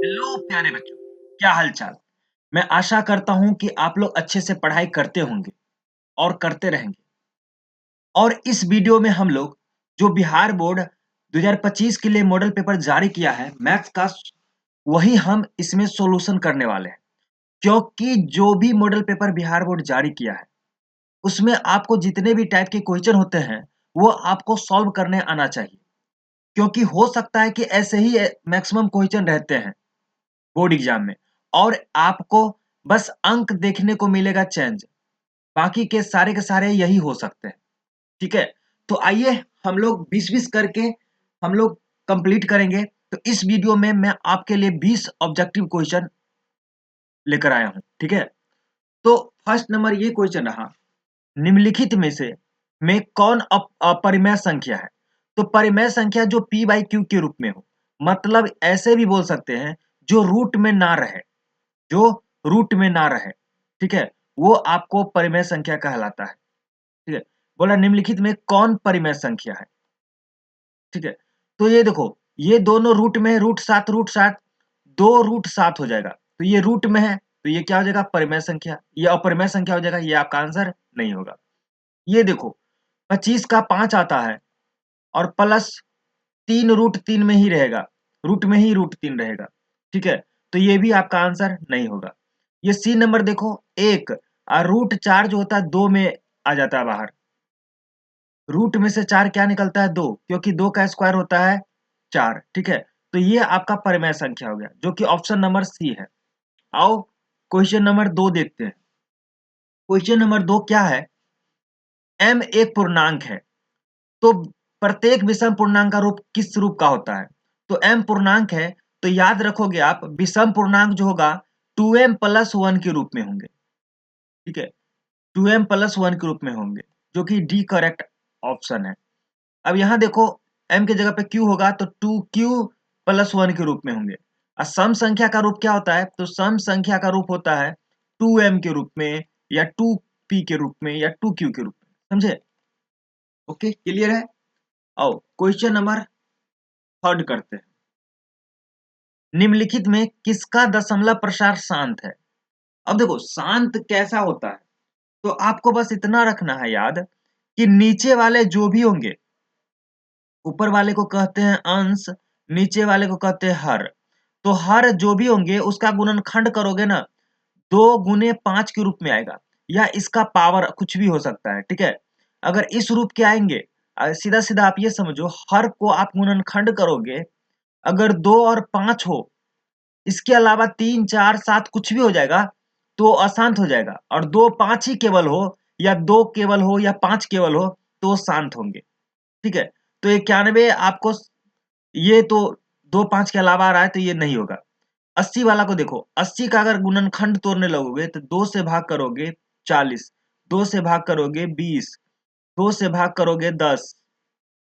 Hello प्यारे बच्चों, क्या हाल चाल। मैं आशा करता हूं कि आप लोग अच्छे से पढ़ाई करते होंगे और करते रहेंगे। और इस वीडियो में हम लोग जो बिहार बोर्ड 2025 के लिए मॉडल पेपर जारी किया है मैथ्स का, वही हम इसमें सॉल्यूशन करने वाले हैं। क्योंकि जो भी मॉडल पेपर बिहार बोर्ड जारी किया है उसमें आपको जितने भी टाइप के क्वेश्चन होते हैं वो आपको सॉल्व करने आना चाहिए। क्योंकि हो सकता है कि ऐसे ही मैक्सिमम क्वेश्चन रहते हैं बोर्ड एग्जाम में, और आपको बस अंक देखने को मिलेगा चेंज, बाकी के सारे यही हो सकते हैं। ठीक है, तो आइए हम लोग 20-20 करके हम लोग कंप्लीट करेंगे। तो इस वीडियो में मैं आपके लिए 20 ऑब्जेक्टिव क्वेश्चन लेकर आया हूं। ठीक है, तो फर्स्ट नंबर ये क्वेश्चन रहा, निम्नलिखित में से में कौन अपरिमेय संख्या है। तो परिमेय संख्या जो p बाई क्यू के रूप में हो, मतलब ऐसे भी बोल सकते हैं जो रूट में ना रहे, जो रूट में ना रहे। ठीक है, वो आपको परिमेय संख्या कहलाता है। ठीक है, बोला निम्नलिखित में कौन परिमेय संख्या है। ठीक है, तो ये देखो, ये दोनों रूट में है, रूट सात दो रूट सात हो जाएगा, तो ये रूट में है तो ये क्या हो जाएगा, परिमेय संख्या। ये अपरिमेय संख्या हो जाएगा, ये आपका आंसर नहीं होगा। ये देखो 25 का 5 आता है और प्लस 3 रूट 3 में ही रहेगा, रूट में ही रूट 3 रहेगा। ठीक है, तो ये भी आपका आंसर नहीं होगा। ये सी नंबर देखो, 1 और रूट 4 जो होता है 2 में आ जाता है बाहर। रूट में से 4 क्या निकलता है, 2, क्योंकि 2 का स्क्वायर होता है 4। ठीक है, तो ये आपका परिमेय संख्या हो गया, जो कि ऑप्शन नंबर सी है। आओ क्वेश्चन नंबर 2 देखते हैं। क्वेश्चन नंबर 2 क्या है, m एक पूर्णांक है, तो प्रत्येक विषम पूर्णांक का रूप किस रूप का होता है। तो m पूर्णांक है, तो याद रखोगे आप, विषम पूर्णांक जो होगा 2m प्लस 1 के रूप में होंगे। ठीक है, 2m प्लस 1 के रूप में होंगे, जो कि डी करेक्ट ऑप्शन है। अब यहाँ देखो, m की जगह पे q होगा तो 2q प्लस 1 के रूप में होंगे। और सम संख्या का रूप क्या होता है, तो सम संख्या का रूप होता है 2m के रूप में, या 2p के रूप में, या 2q के रूप में। समझे? ओके, क्लियर है। आओ क्वेश्चन नंबर थर्ड करते हैं। निम्नलिखित में किसका दशमलव प्रसार शांत है। अब देखो शांत कैसा होता है, तो आपको बस इतना रखना है याद कि नीचे वाले जो भी होंगे, ऊपर वाले को कहते हैं अंश, नीचे वाले को कहते हैं हर। तो हर जो भी होंगे उसका गुणनखंड करोगे ना, 2 गुने 5 के रूप में आएगा, या इसका पावर कुछ भी हो सकता है। ठीक है, अगर इस रूप के आएंगे, सीधा सीधा आप ये समझो, हर को आप गुणनखंड करोगे, अगर 2 और 5 हो, इसके अलावा 3 4 7 कुछ भी हो जाएगा तो अशांत हो जाएगा। और 2 5 ही केवल हो, या 2 केवल हो, या 5 केवल हो, तो शांत होंगे। ठीक है, तो 91 आपको, ये तो 2 5 के अलावा आ रहा है तो ये नहीं होगा। 80 वाला को देखो, 80 का अगर गुणनखंड तोड़ने लगोगे तो 2 से भाग करोगे 40, 2 से भाग करोगे 20, 2 से भाग करोगे 10,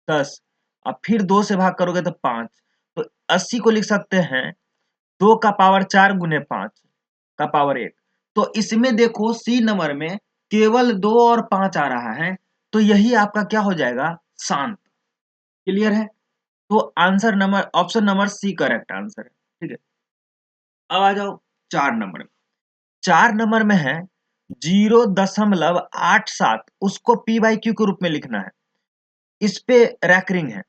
10, और फिर 2 से भाग करोगे तो 5। तो 80 को लिख सकते हैं 2 का पावर 4 गुने 5 का पावर 1। तो इसमें देखो सी नंबर में केवल 2 और 5 आ रहा है, तो यही आपका क्या हो जाएगा, शांत। क्लियर है, तो answer number option number C correct answer है। ठीक है, अब आ जाओ 4 नंबर में। 4 नंबर में है 0.87, उसको पी बाई क्यू के रूप में लिखना है, इस पे रैकरिंग है।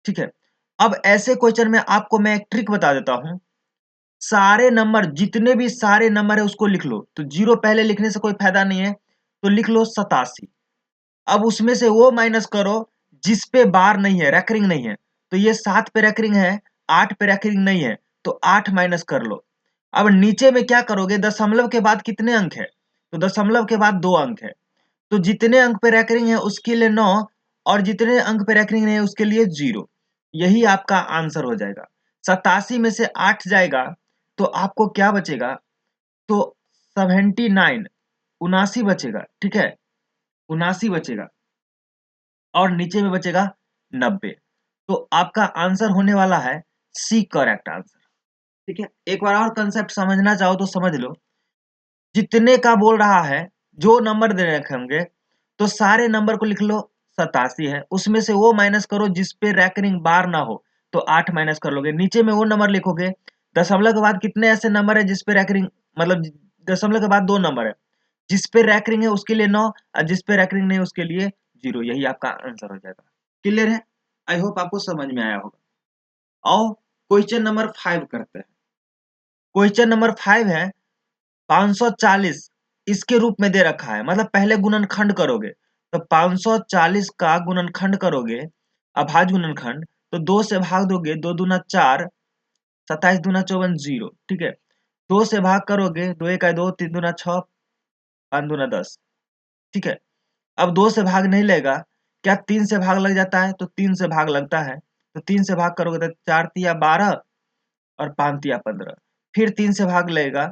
ठीक है, अब ऐसे क्वेश्चन में आपको मैं एक ट्रिक बता देता हूं। सारे नंबर, जितने भी सारे नंबर है उसको लिख लो, तो 0 पहले लिखने से कोई फायदा नहीं है, तो लिख लो 87। अब उसमें से वो माइनस करो जिस पे बार नहीं है, रैकरिंग नहीं है। तो ये 7 पे रैकरिंग है, 8 पे रैकरिंग नहीं है, तो 8 माइनस कर लो। अब नीचे में क्या करोगे, दशमलव के बाद कितने अंक है, तो दशमलव के बाद 2 अंक है, तो जितने अंक पे रैकरिंग है उसके लिए 9, और जितने अंक पे रैकरिंग नहीं है उसके लिए 0। यही आपका आंसर हो जाएगा। 87 में से 8 जाएगा तो आपको क्या बचेगा, तो 79, 79 बचेगा। ठीक है, 79 बचेगा, और नीचे में बचेगा 90। तो आपका आंसर होने वाला है सी करेक्ट आंसर। ठीक है, एक बार और कंसेप्ट समझना चाहो तो समझ लो। जितने का बोल रहा है, जो नंबर दे रखे होंगे, तो सारे नंबर को लिख लो 87 है, उसमें से वो माइनस करो जिस पे रैकरिंग बार ना हो, तो 8 माइनस कर लोगे। नीचे में वो नंबर लिखोगे, दशमलव के बाद कितने ऐसे नंबर है जिस पे रैंक मतलब दशमलव के बाद 2 नंबर है, जिस पे रैंक है उसके लिए 9 और जिस पे रैंक नहीं है उसके लिए 0। यही आपका आंसर हो जाएगा। क्लियर है? आई होप आपको समझ में आया होगा। और क्वेश्चन नंबर 5 करते हैं। क्वेश्चन नंबर 5 है 540 इसके रूप में दे रखा है, मतलब पहले गुणनखंड करोगे तो 540 का गुणनखंड करोगे, अभाज्य गुणनखंड, तो 2 से भाग दोगे, 2 दूना 4, 27 दूना 54 0, ठीक है। 2 से भाग करोगे, 2 1 2, 3 दूना 6, 5 दूना 10, ठीक है। अब 2 से भाग नहीं लेगा, क्या 3 से भाग लग जाता है? तो 3 से भाग लगता है, तो 3 से भाग करोगे तो 4 तिया 12 और 5 तिया 15, फिर 3 से भाग लेगा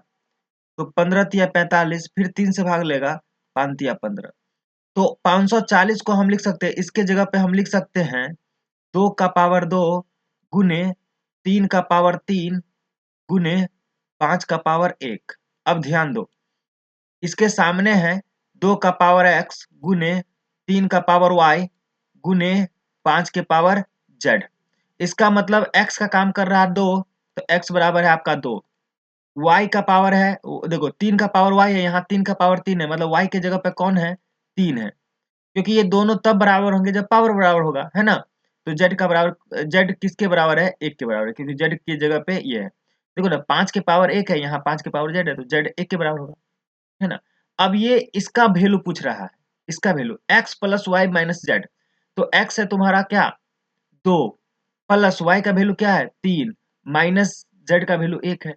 तो 15 तिया 45, फिर 3 से भाग लेगा 5 तिया 15। तो 540 को हम लिख सकते हैं, इसके जगह पे हम लिख सकते हैं 2 का पावर 2 गुने 3 का पावर 3 गुने 5 का पावर 1। अब ध्यान दो, इसके सामने है 2 का पावर x गुने 3 का पावर y गुने 5 के पावर z। इसका मतलब x का काम कर रहा है 2, तो x बराबर है आपका 2। y का पावर है, देखो 3 का पावर y है, यहाँ 3 का पावर 3 है, मतलब y के जगह पे कौन है? 3 है, क्योंकि ये दोनों तब बराबर होंगे जब पावर बराबर होगा, है ना। तो z का बराबर, z किसके बराबर है? 1 के बराबर है, क्योंकि z की जगह पे ये है। देखो ना, 5 के पावर 1 है, यहाँ 5 के पावर z है, तो z 1 के बराबर होगा, है ना। अब ये इसका वैल्यू पूछ रहा है, इसका value x plus y minus z. तो x है तुम्हारा क्या? 2, प्लस y का वैल्यू क्या है? 3, माइनस z का वैल्यू 1 है।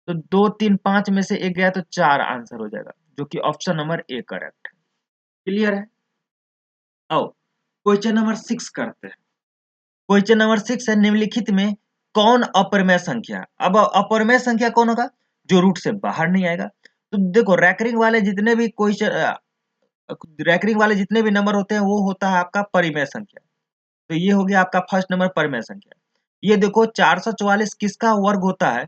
तो 2 3 5 में से 1 गया तो 4 आंसर हो जाएगा, जो कि ऑप्शन नंबर ए करेक्ट है। क्लियर है? आओ क्वेश्चन नंबर 6 करते हैं। क्वेश्चन नंबर 6 है, निम्नलिखित में कौन अपरिमेय संख्या है? अब अपरिमेय संख्या कौन होगा? जो रूट से बाहर नहीं आएगा। तो देखो, रैंकिंग वाले जितने भी क्वेश्चन, रैंकिंग वाले जितने भी नंबर होते हैं वो होता है आपका परिमेय संख्या। तो ये हो गया आपका फर्स्ट नंबर परिमेय संख्या। ये देखो 444 किसका वर्ग होता है?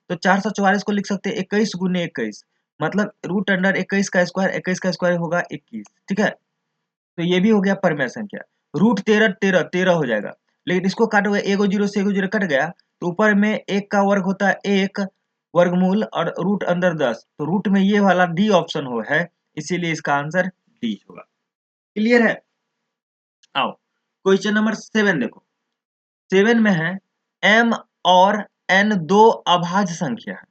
तो 444 को लिख सकते हैं 21 गुने 21, मतलब रूट अंडर 21 का स्क्वायर, 21 का स्क्वायर होगा 21, ठीक है। तो ये भी हो गया परिमेय संख्या। रूट 13 13 13 हो जाएगा, लेकिन इसको काटोगे, एगो जीरो से एगो जीरो कट गया, तो ऊपर में 1 का वर्ग होता है 1 वर्गमूल और रूट अंदर 10, तो रूट में ये वाला डी ऑप्शन हो है, इसीलिए इसका आंसर डी होगा। क्लियर है? आओ क्वेश्चन नंबर 7 देखो। 7 में है m और n दो अभाज्य संख्या है।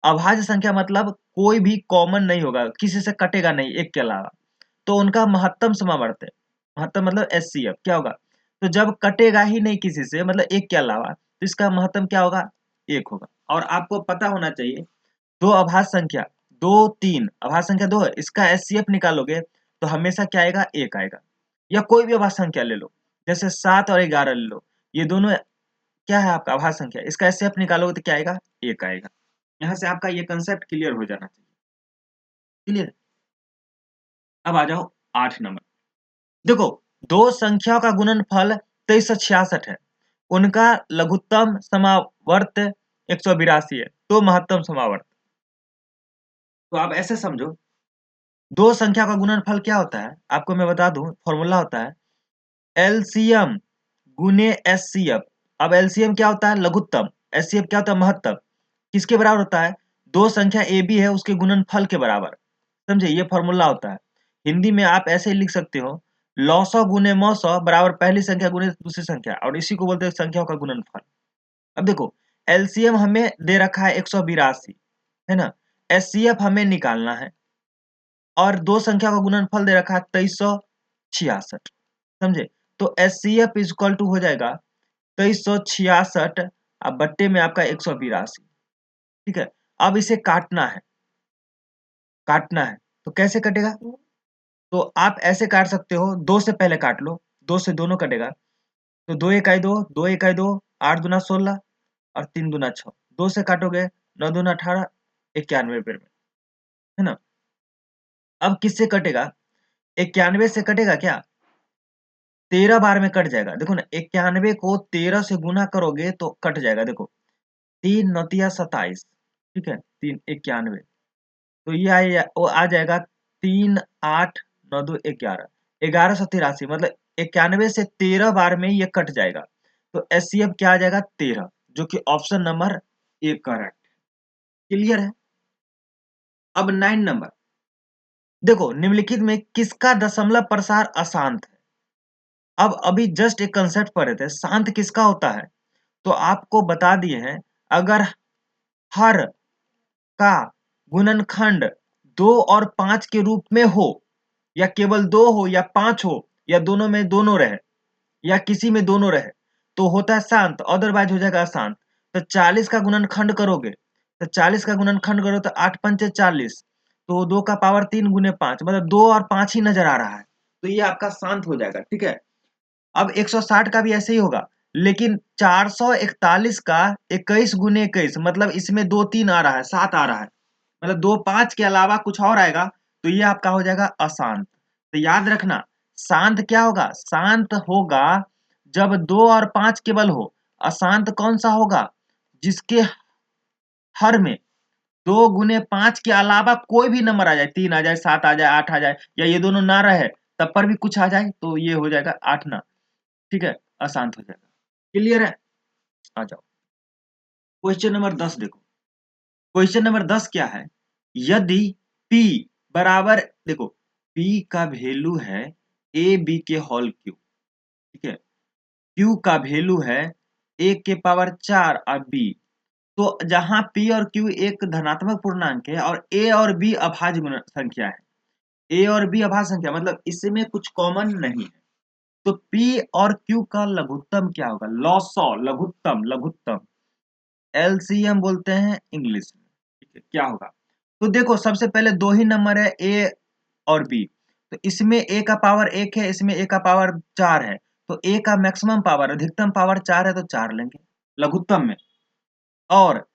अभाज्य संख्या मतलब कोई भी कॉमन नहीं होगा, किसी से कटेगा नहीं एक के अलावा, तो उनका महत्तम समावर्त है। महत्तम मतलब एचसीएफ क्या होगा? तो जब कटेगा ही नहीं किसी से, मतलब एक के अलावा, तो इसका महत्तम क्या होगा? 1 होगा। और आपको पता होना चाहिए, दो अभाज्य संख्या, 2 3 अभाज्य संख्या 2 है, इसका एचसीएफ निकालोगे तो हमेशा क्या आएगा? 1 आएगा। या कोई भी अभाज्य संख्या ले लो, जैसे 7 और 11 ले लो, ये दोनों क्या है? आपका अभाज्य संख्या, इसका एचसीएफ निकालोगे तो क्या आएगा? 1 आएगा। यहाँ से आपका ये कंसेप्ट क्लियर हो जाना चाहिए। क्लियर? अब आ जाओ 8 नंबर। देखो, दो संख्याओं का गुणनफल 2366 है, उनका लघुत्तम समावर्त 182 है, तो महत्तम समावर्त। तो आप ऐसे समझो, दो संख्या का गुणनफल क्या होता है? आपको मैं बता दूं, फॉर्मूला होता है एलसीएम गुने एचसीएफ। अब एलसीएम क्या होता है? लघुत्तम। एचसीएफ क्या होता है? महत्तम। किसके बराबर होता है? दो संख्या ए बी है उसके गुणनफल के बराबर। समझे? ये फॉर्मूला होता है। हिंदी में आप ऐसे लिख सकते हो, लॉसौ गुने मौसौ बराबर पहली संख्या गुने दूसरी संख्या, और इसी को बोलते हैं संख्याओं का गुणनफल। अब देखो, एलसीएम हमें दे रखा है 182, है ना। एचसीएफ हमें निकालना है, और दो संख्या का गुणनफल दे रखा है 2366। समझे? तो एचसीएफ इक्वल टू हो जाएगा 2366 अब बट्टे में आपका 182। ठीक है। अब इसे काटना है, काटना है तो कैसे कटेगा? तो आप ऐसे काट सकते हो, 2 से पहले काट लो, 2 से दोनों कटेगा, तो 2 1 2, 2 1 2, 8 दूना 16 और 3 दूना 6, 2 से काटोगे 9 दूना 18, 91 रुपए में, है ना। अब किससे कटेगा? 91 से कटेगा क्या? 13 बार में कट जाएगा। देखो ना, 91 को 13 से गुना करोगे तो कट जाएगा। देखो, 3 नौतिया 27, ठीक है, 3 91, तो ये वो आ जाएगा 3 8 9 2 11, 1183, मतलब 91 से 13 बार में ये कट जाएगा। तो एचसीएफ क्या आ जाएगा? 13, जो कि option number A correct. Clear है। अब 9 नंबर देखो, निम्नलिखित में किसका दशमलव प्रसार अशांत है। अब अभी जस्ट एक कंसेप्ट पढ़ रहे थे, शांत किसका होता है, तो आपको बता दिए हैं। अगर हर का गुणनखंड 2 और 5 के रूप में हो, या केवल 2 हो या 5 हो, या दोनों में दोनों रहे, या किसी में दोनों रहे, तो होता है शांत, अदरवाइज हो जाएगा अशांत। तो 40 का गुणनखंड करोगे, तो 40 का गुणनखंड करो तो 8 पंचे 40, तो 2 का पावर 3 गुने 5, मतलब 2 और 5 ही नजर आ रहा है, तो ये आपका शांत हो जाएगा। ठीक है। अब 160 का भी ऐसे ही होगा, लेकिन 441 का 21 गुने 21, मतलब इसमें 2 3 आ रहा है, 7 आ रहा है, मतलब 2 5 के अलावा कुछ और आएगा, तो ये आपका हो जाएगा अशांत। तो याद रखना, शांत क्या होगा, शांत होगा जब 2 और 5 केवल हो। अशांत कौन सा होगा, जिसके हर में 2 गुने 5 के अलावा कोई भी नंबर आ जाए, 3 आ जाए, 7 आ जाए, 8 आ जाए, या ये दोनों ना रहे तब पर भी कुछ आ जाए, तो ये हो जाएगा 8 ना। ठीक है, अशांत हो जाएगा। क्लियर है। आ जाओ क्वेश्चन नंबर 10 देखो। क्वेश्चन नंबर 10 क्या है, यदि P बराबर, देखो P का वैल्यू है ए बी के होल क्यूब। ठीक है। Q का वैल्यू है a के पावर 4 और b, तो जहां P और Q एक धनात्मक पूर्णांक है और a और b अभाज्य संख्या है, a और b अभाज्य संख्या मतलब इसमें कुछ कॉमन नहीं है, तो P और Q का लघुत्तम क्या होगा, लॉसॉ, लघुत्तम, लघुत्तम एलसीएम बोलते हैं इंग्लिश में। ठीक है, क्या होगा, तो देखो सबसे पहले दो ही नंबर है ए और बी, तो इसमें ए का पावर 1 है, इसमें ए का पावर 4 है, तो ए का मैक्सिमम पावर, अधिकतम पावर 4 है, तो 4 लेंगे लघुत्तम में। और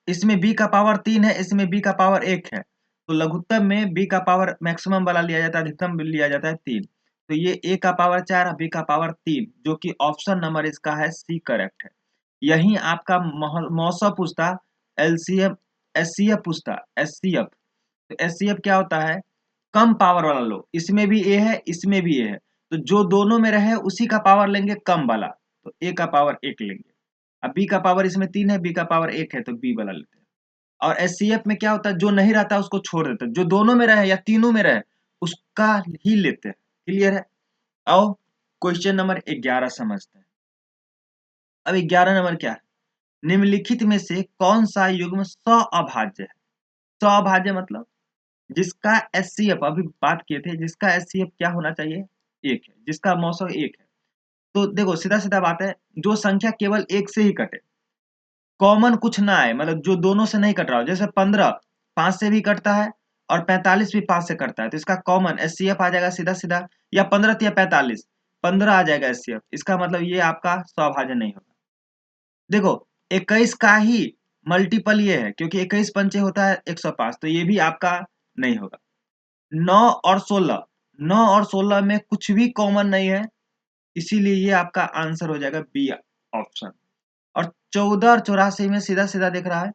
इसमें बी का पावर 3 है, इसमें बी का पावर 1 है, तो लघुत्तम में बी का पावर मैक्सिमम वाला लिया जाता है, अधिकतम लिया जाता है 3, तो ये ए का पावर 4 बी का पावर 3, जो कि ऑप्शन नंबर इसका है सी करेक्ट है। यही आपका मौसा पूछता, एलसीएम, एससीएफ पूछता, एससीएफ, तो एससीएफ क्या होता है, कम पावर वाला लो, इसमें भी ए है, इसमें भी ए है, तो जो दोनों में रहे उसी का पावर लेंगे कम वाला, तो ए का पावर 1 लेंगे। अब बी का पावर इसमें 3 है, बी का पावर 1 है, तो बी वाला लेते हैं। और एससीएफ में क्या होता है, जो नहीं रहता उसको छोड़ देते हैं, जो दोनों में रहे या तीनों में रहे उसका ही लेते हैं। क्लियर है। आओ क्वेश्चन नंबर 11 समझते हैं। अब 11 नंबर क्या है, निम्नलिखित में से कौन सा युग्म सअभाज्य है। सअभाज्य मतलब जिसका एचसीएफ, अभी बात किए थे, जिसका एचसीएफ क्या होना चाहिए, 1 है, जिसका मौसम 1 है। तो देखो सीधा सीधा बात है, जो संख्या केवल 1 से ही कटे, कॉमन कुछ ना आए, मतलब जो दोनों से नहीं कट रहा हो, जैसे 15 5 से भी कटता है और 45 भी 5 से कटता है, तो इसका कॉमन एचसीएफ आ जाएगा सीधा सीधा, या 15 या 45, 15 आ जाएगा एचसीएफ, इसका मतलब ये आपका सअभाज्य नहीं होगा। देखो 21 का ही मल्टीपल ये है, क्योंकि 21 पंचे होता है 105, तो ये भी आपका नहीं होगा। 9 और 16, 9 और 16 में कुछ भी कॉमन नहीं है, इसीलिए ये आपका आंसर हो जाएगा बी ऑप्शन। और 14 और 84 में सीधा सीधा दिख रहा है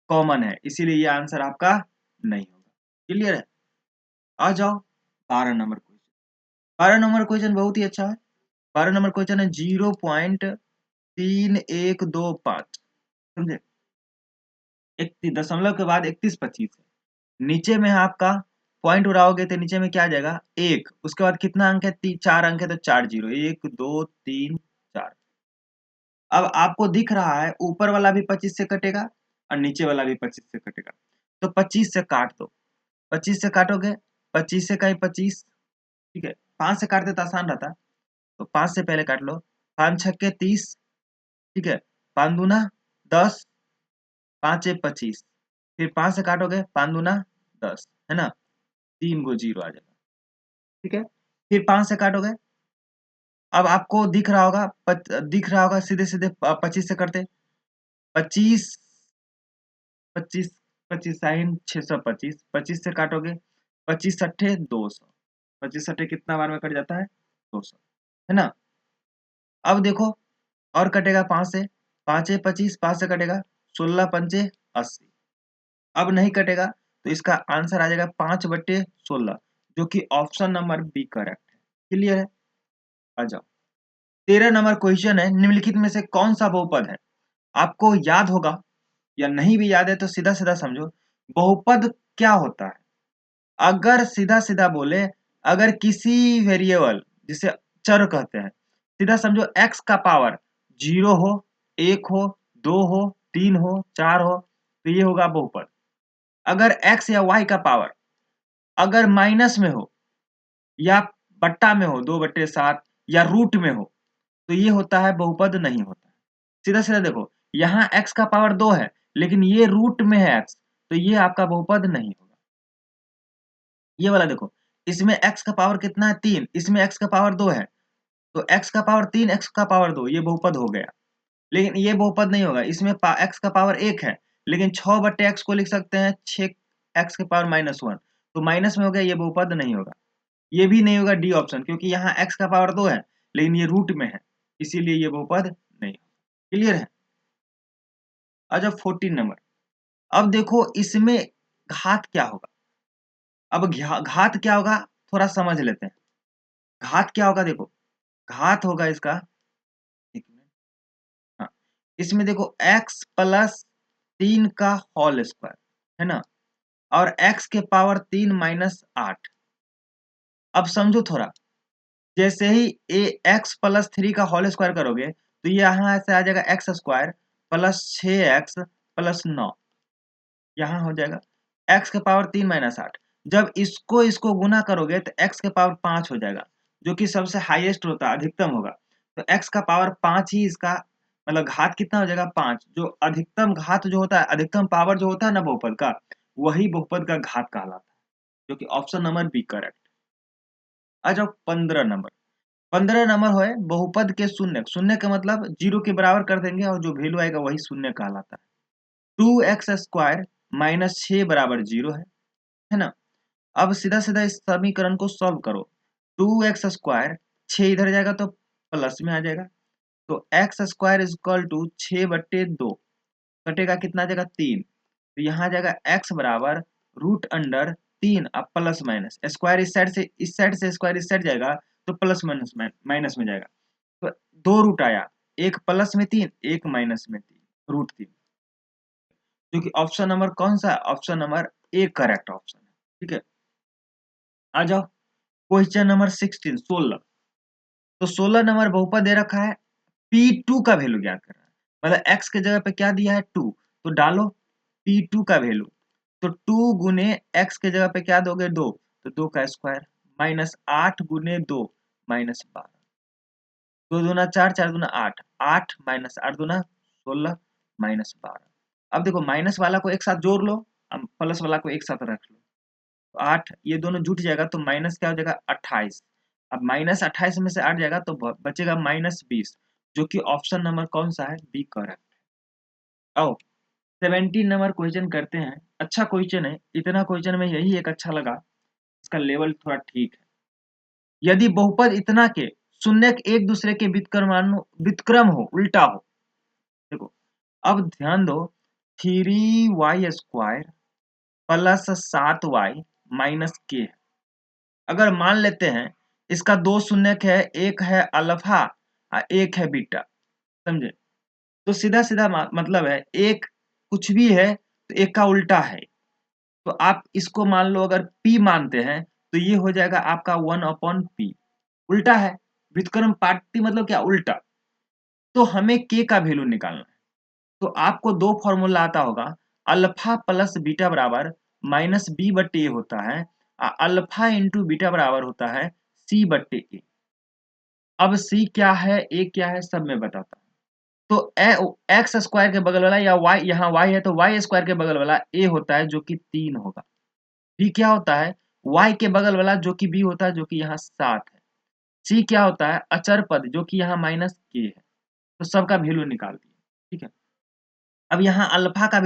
कॉमन है, इसीलिए ये आंसर आपका नहीं होगा। क्लियर है। आ जाओ 12 नंबर क्वेश्चन। 12 नंबर क्वेश्चन बहुत ही अच्छा है। 12 नंबर क्वेश्चन है 0.3125, समझे, एक दशमलव के बाद 31 25 है, नीचे में आपका पॉइंट उड़ाओगे तो नीचे में क्या आ जाएगा, एक, उसके बाद कितना अंक है, 4 अंक है, तो 4 जीरो, 1 2 3 4। अब आपको दिख रहा है ऊपर वाला भी 25 से कटेगा और नीचे वाला भी 25 से कटेगा, तो 25 से काट दो, 25 से काटोगे, 25 से कहीं 25, ठीक है, 5 से काटते तो आसान रहता, तो 5 से पहले काट लो, 5 छक्के 30, ठीक है, 5 दूना 10, 5 25, फिर 5 से काटोगे, 5 दूना 10, है ना, 3 गो जीरो आ जाएगा। ठीक है, फिर 5 से काटोगे, अब आपको दिख रहा होगा दिख रहा होगा सीधे सीधे 25 से करते, 25 25 25 साइन 625, 25 से काटोगे, 25 सट्ठे 200, 25 सट्ठे कितना बार में कट जाता है, 200, है ना। अब देखो और कटेगा 5 से, 5 25, 5 से कटेगा, 16 पंचे 80, अब नहीं कटेगा, तो इसका आंसर आ जाएगा 5/16, जो कि ऑप्शन नंबर बी करेक्ट है। क्लियर है। आ जाओ 13 नंबर क्वेश्चन है, निम्नलिखित में से कौन सा बहुपद है। आपको याद होगा, या नहीं भी याद है तो सीधा सीधा समझो, बहुपद क्या होता है। अगर सीधा सीधा बोले, अगर किसी वेरिएबल जिसे चर कहते हैं, सीधा समझो x का पावर 0 हो, 1 हो, 2 हो, 3 हो, 4 हो, तो ये होगा बहुपद। अगर x या y का पावर अगर माइनस में हो या बट्टा में हो 2/7 या रूट में हो, तो ये होता है बहुपद नहीं होता। सीधा सीधा देखो, यहाँ x का पावर 2 है लेकिन ये रूट में है x, तो ये आपका बहुपद नहीं होगा। ये वाला देखो, इसमें x का पावर कितना है 3, इसमें x का पावर 2 है, तो x का पावर 3 x का पावर 2 ये बहुपद हो गया। लेकिन ये बहुपद नहीं होगा, इसमें x का पावर 1 है लेकिन 6/x को लिख सकते हैं 6x के पावर -1, तो माइनस में हो गया, ये बहुपद नहीं होगा। ये भी नहीं होगा डी ऑप्शन, क्योंकि यहाँ x का पावर 2 है लेकिन ये रूट में है, इसीलिए ये बहुपद नहीं। क्लियर है। अच्छा 14 नंबर, अब देखो इसमें घात क्या होगा। अब घात क्या होगा थोड़ा समझ लेते हैं। घात क्या होगा, देखो घात होगा इसका, एक मिनट, हाँ, इसमें देखो x प्लस 3 का होल स्क्वायर है ना, और x के पावर 3 माइनस 8। अब समझो थोड़ा, जैसे ही ए x प्लस 3 का होल स्क्वायर करोगे तो ये यहाँ से आ जाएगा x square plus 6x plus 9, यहाँ हो जाएगा x के पावर 3 माइनस 8। जब इसको इसको गुना करोगे तो x के पावर 5 हो जाएगा, जो कि सबसे हाईएस्ट होता है, अधिकतम होगा। तो x का पावर 5 ही इसका मतलब घात कितना हो जाएगा 5, जो अधिकतम घात जो होता है, अधिकतम पावर जो होता है ना बहुपद का, वही बहुपद का घात कहलाता है, जो कि ऑप्शन नंबर बी करेक्ट। आ जाओ 15 नंबर। 15 नंबर है बहुपद के शून्य। शून्य का मतलब 0 के बराबर कर देंगे और जो वैल्यू आएगा वही शून्य कहलाता है। 2x स्क्वायर माइनस 6 बराबर 0 है ना। अब सीधा सीधा इस समीकरण को सॉल्व करो। 2x स्क्वायर 6 इधर जाएगा तो प्लस में आ जाएगा, तो x square is equal to 6/2, कटेगा कितना आ जाएगा 3, तो यहाँ आ जाएगा x बराबर रूट अंडर 3 अब प्लस माइनस स्क्वायर इस साइड से स्क्वायर इस साइड जाएगा तो प्लस माइनस माइनस में जाएगा, तो 2 रूट आया, एक प्लस में 3 एक माइनस में 3 रूट 3, जो कि ऑप्शन नंबर कौन सा है, option number A correct option है। ठीक है, आ जाओ क्वेश्चन नंबर 16 16। तो 16 नंबर बहुपद दे रखा है, P2 का वैल्यू ज्ञात करना है। मतलब x के जगह पे क्या दिया है 2, तो डालो P2 का वैल्यू, तो 2 गुने x के जगह पे क्या दोगे 2, तो 2 का स्क्वायर माइनस 8 गुने 2 माइनस 12, 2 दूना 4 4 दूना 8, 8 माइनस 8 दूना 16 माइनस 12। अब देखो माइनस वाला को एक साथ जोड़ लो, अब प्लस वाला को एक साथ रख लो, तो 8 ये दोनों जुट जाएगा तो माइनस क्या हो जाएगा 28। अब माइनस 28 में से 8 जाएगा तो बचेगा -20, जो कि ऑप्शन नंबर कौन सा है, बी करेक्ट। आओ 17 नंबर क्वेश्चन करते हैं। अच्छा क्वेश्चन है, इतना क्वेश्चन में यही एक अच्छा लगा, इसका लेवल थोड़ा ठीक है। यदि बहुपद इतना के शून्य एक दूसरे के व्युत्क्रम हो, उल्टा हो, देखो अब ध्यान दो, 3y square plus 7y minus के है। अगर मान लेते हैं इसका 2 शून्यक है, एक है अल्फा और एक है बीटा, समझे। तो सीधा सीधा मतलब है एक कुछ भी है तो एक का उल्टा है, तो आप इसको मान लो अगर p मानते हैं तो ये हो जाएगा आपका 1/p, उल्टा है, व्युत्क्रम पार्टी मतलब क्या उल्टा। तो हमें k का वैल्यू निकालना है, तो आपको दो फॉर्मूला आता होगा, अल्फा प्लस बीटा बराबर माइनस बी बट्टे ए होता है, अल्फा इंटू बीटा बराबर होता है सी बट्टे ए। अब सी क्या है ए क्या है सब मैं बताता हूँ। तो एक्स स्क्वायर के बगल वाला या वाई, यहाँ वाई है तो वाई स्क्वायर के बगल वाला ए होता है जो कि 3 होगा। बी क्या होता है, वाई के बगल वाला जो कि बी होता है जो कि यहाँ 7 है। सी क्या होता है, अचर पद जो कि यहाँ माइनस के है। तो सबका वैल्यू निकाल दिए। ठीक है, अब यहाँ अल्फा का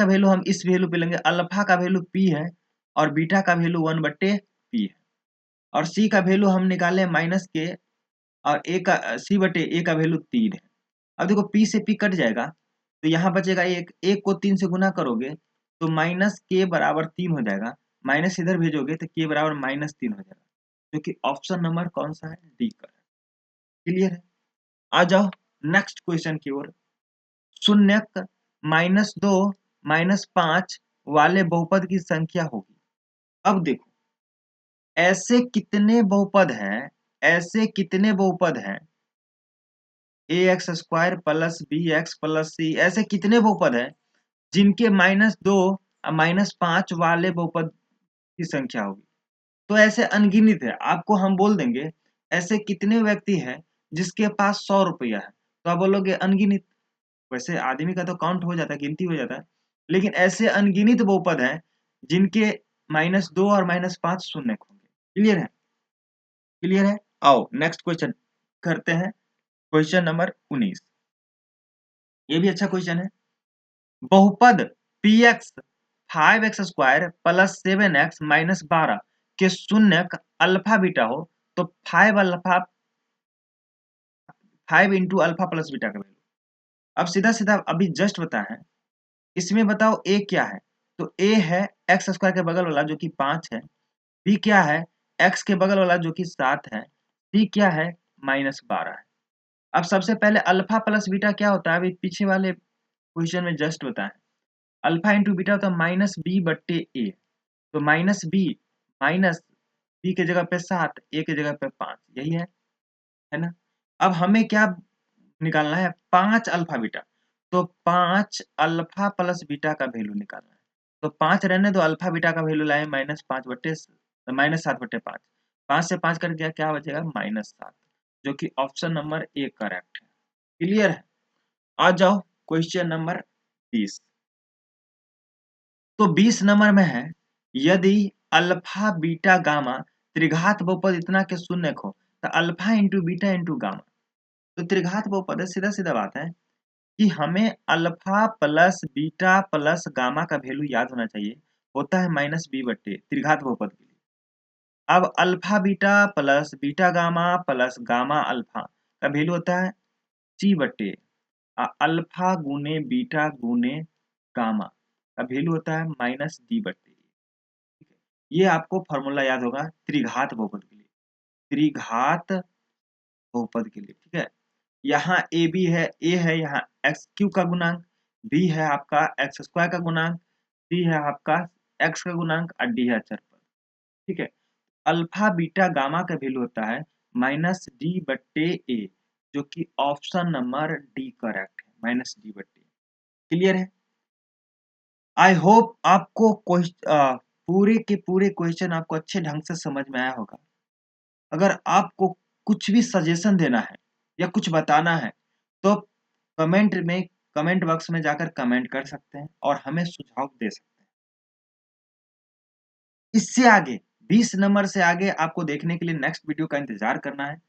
वैल्यू हम इस वैल्यू पे लेंगे, अल्फा का वैल्यू पी है और बीटा का वैल्यू 1/p है, और सी का वैल्यू हम निकाले माइनस के, और ए का सी बटे ए का वैल्यू 3 है। अब देखो p से p कट जाएगा तो यहाँ बचेगा एक, एक को 3 से गुना करोगे तो माइनस के बराबर 3 हो जाएगा, माइनस इधर भेजोगे तो के बराबर -3 हो जाएगा, जो कि ऑप्शन नंबर कौन सा है, डी का। क्लियर है। आ जाओ नेक्स्ट क्वेश्चन की ओर। शून्यक -2 -5 वाले बहुपद की संख्या होगी। अब देखो, ऐसे कितने बहुपद हैं, ऐसे कितने बहुपद हैं, ax square plus bx plus c, ऐसे कितने बहुपद हैं जिनके -2 -5 वाले बहुपद की संख्या होगी। तो ऐसे अनगिनत है। आपको हम बोल देंगे ऐसे कितने व्यक्ति हैं जिसके पास 100 रुपया है, तो आप बोलोगे अनगिनत। वैसे आदमी का तो काउंट हो जाता है, गिनती हो जाता है, लेकिन ऐसे अनगिनत बहुपद हैं जिनके -2 और -5 शून्य होंगे। क्लियर है? क्लियर है? आओ नेक्स्ट क्वेश्चन करते हैं। Question number 19। ये भी अच्छा क्वेश्चन है। बहुपद px 5x square plus 7x minus 12 के शून्यक अल्फा बीटा हो तो 5 इंटू अल्फा प्लस बीटा का वैल्यू। अब सीधा सीधा अभी जस्ट बताएं, इसमें बताओ a क्या है। तो a है x स्क्वायर के बगल वाला जो कि 5 है, b क्या है x के बगल वाला जो कि 7 है, c क्या है -12 है। अब सबसे पहले अल्फा प्लस बीटा क्या होता है, अभी पीछे वाले क्वेश्चन में जस्ट बताएं। अल्फा इंटू बीटा होता है -b/a, तो -b के जगह पे 7, a के जगह पे 5, यही है ना। अब हमें क्या निकालना है, 5 अल्फा बीटा, तो 5 अल्फा प्लस बीटा का वैल्यू निकालना है। तो 5 रहने दो, अल्फा बीटा का वैल्यू लाए -7/5, 5 से 5 कर गया, क्या बचेगा -7, जो कि ऑप्शन नंबर ए करेक्ट है। क्लियर है? आ जाओ क्वेश्चन नंबर 20। तो 20 नंबर में है, यदि अल्फा बीटा गामा त्रिघात बहुपद इतना के शून्य हो तो alpha into beta into gamma. तो त्रिघात बहुपद है, सीधा सीधा बात है कि हमें alpha plus beta plus gamma का वैल्यू याद होना चाहिए, होता है -b/, त्रिघात बहुपद के लिए। अब alpha beta plus beta gamma plus gamma alpha का वैल्यू होता है c/, अल्फा गुने बीटा गुने गामा का वैल्यू होता है -d/। ये आपको फॉर्मूला याद होगा त्रिघात बहुपद के लिए, त्रिघात बहुपद के लिए, ठीक है। यहाँ ए बी है, ए है यहाँ एक्स क्यू का गुणांक, बी है आपका एक्स स्क्वायर का गुणांक, सी है आपका एक्स का गुणांक और डी है अचर, ठीक है। अल्फा बीटा गामा का वैल्यू होता है -d/a, जो कि ऑप्शन नंबर डी करेक्ट है, -d/a। क्लियर है? आई होप आपको पूरे के पूरे क्वेश्चन आपको अच्छे ढंग से समझ में आया होगा। अगर आपको कुछ भी सजेशन देना है या कुछ बताना है तो कमेंट बॉक्स में जाकर कमेंट कर सकते हैं और हमें सुझाव दे सकते हैं। इससे आगे 20 नंबर से आगे आपको देखने के लिए नेक्स्ट वीडियो का इंतजार करना है,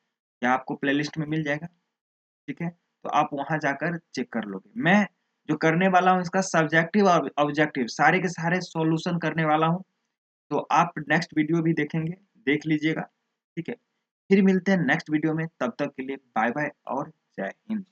या आपको प्लेलिस्ट में मिल जाएगा, ठीक है। तो आप वहां जाकर चेक कर लोगे। मैं जो करने वाला हूँ इसका सब्जेक्टिव और ऑब्जेक्टिव सारे के सारे सॉल्यूशन करने वाला हूँ, तो आप नेक्स्ट वीडियो भी देखेंगे, देख लीजिएगा, ठीक है। फिर मिलते हैं नेक्स्ट वीडियो में, तब तक के लिए बाय बाय और जय हिंद।